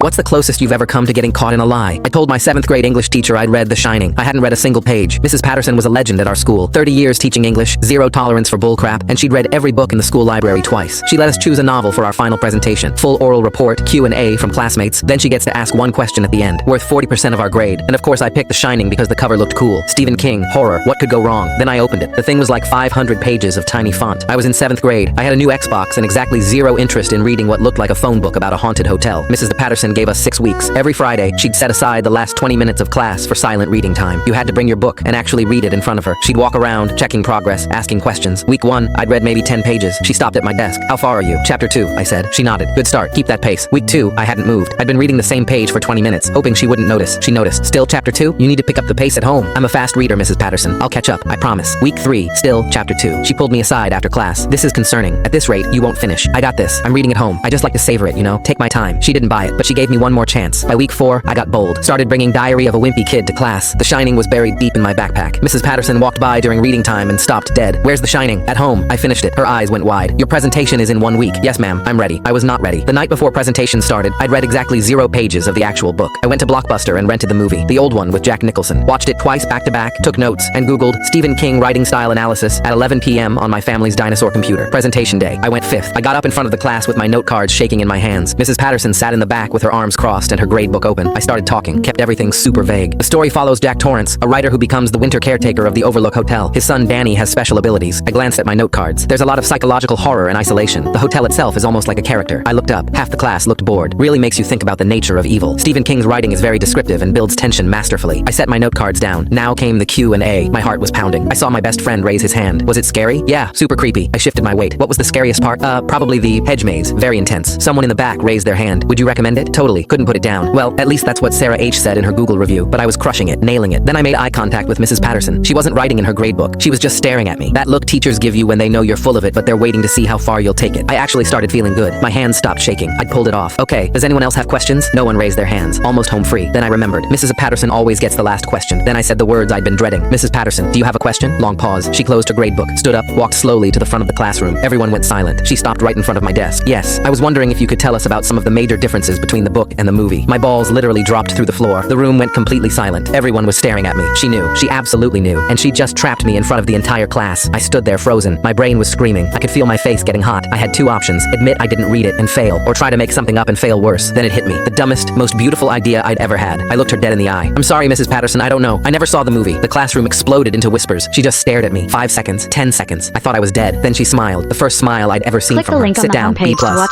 What's the closest you've ever come to getting caught in a lie? I told my 7th grade English teacher I'd read The Shining. I hadn't read a single page. Mrs. Patterson was a legend at our school. 30 years teaching English, zero tolerance for bullcrap, and she'd read every book in the school library twice. She let us choose a novel for our final presentation. Full oral report, Q&A from classmates. Then she gets to ask one question at the end, worth 40% of our grade. And of course I picked The Shining because the cover looked cool. Stephen King, horror, what could go wrong? Then I opened it. The thing was like 500 pages of tiny font. I was in 7th grade. I had a new Xbox and exactly zero interest in reading what looked like a phone book about a haunted hotel. Mrs. Patterson gave us 6 weeks. Every Friday, she'd set aside the last 20 minutes of class for silent reading time. You had to bring your book and actually read it in front of her. She'd walk around, checking progress, asking questions. Week 1, I'd read maybe 10 pages. She stopped at my desk. How far are you? Chapter 2, I said. She nodded. Good start. Keep that pace. Week 2, I hadn't moved. I'd been reading the same page for 20 minutes, hoping she wouldn't notice. She noticed. Still chapter 2? You need to pick up the pace at home. I'm a fast reader, Mrs. Patterson. I'll catch up. I promise. Week 3, still chapter 2. She pulled me aside after class. This is concerning. At this rate, you won't finish. I got this. I'm reading at home. I just like to savor it, you know? Take my time. She didn't buy it, but she gave me one more chance. By week 4, I got bold. Started bringing Diary of a Wimpy Kid to class. The Shining was buried deep in my backpack. Mrs. Patterson walked by during reading time and stopped dead. Where's The Shining? At home. I finished it. Her eyes went wide. Your presentation is in 1 week. Yes, ma'am. I'm ready. I was not ready. The night before presentation started, I'd read exactly 0 pages of the actual book. I went to Blockbuster and rented the movie, the old one with Jack Nicholson. Watched it twice back to back, took notes, and Googled Stephen King writing style analysis at 11 p.m. on my family's dinosaur computer. Presentation day. I went 5th. I got up in front of the class with my note cards shaking in my hands. Mrs. Patterson sat in the back with her arms crossed and her grade book open. I started talking, kept everything super vague. The story follows Jack Torrance, a writer who becomes the winter caretaker of the Overlook Hotel. His son Danny has special abilities. I glanced at my note cards. There's a lot of psychological horror and isolation. The hotel itself is almost like a character. I looked up. Half the class looked bored. Really makes you think about the nature of evil. Stephen King's writing is very descriptive and builds tension masterfully. I set my note cards down. Now came the Q&A. My heart was pounding. I saw my best friend raise his hand. Was it scary? Yeah, super creepy. I shifted my weight. What was the scariest part? Probably the hedge maze. Very intense. Someone in the back raised their hand. Would you recommend it? Totally. Couldn't put it down. Well, at least that's what Sarah H. said in her Google review, but I was crushing it, nailing it. Then I made eye contact with Mrs. Patterson. She wasn't writing in her gradebook. She was just staring at me. That look teachers give you when they know you're full of it, but they're waiting to see how far you'll take it. I actually started feeling good. My hands stopped shaking. I'd pulled it off. Okay, does anyone else have questions? No one raised their hands. Almost home free. Then I remembered. Mrs. Patterson always gets the last question. Then I said the words I'd been dreading. Mrs. Patterson, do you have a question? Long pause. She closed her gradebook, stood up, walked slowly to the front of the classroom. Everyone went silent. She stopped right in front of my desk. Yes, I was wondering if you could tell us about some of the major differences between the book and the movie. My balls literally dropped through the floor. The room went completely silent. Everyone was staring at me. She knew. She absolutely knew. And she just trapped me in front of the entire class. I stood there frozen. My brain was screaming. I could feel my face getting hot. I had 2 options. Admit I didn't read it and fail, or try to make something up and fail worse. Then it hit me. The dumbest, most beautiful idea I'd ever had. I looked her dead in the eye. I'm sorry, Mrs. Patterson, I don't know. I never saw the movie. The classroom exploded into whispers. She just stared at me. 5 seconds. 10 seconds. I thought I was dead. Then she smiled. The first smile I'd ever seen Click from the her. link on Sit the down. homepage B+. to watch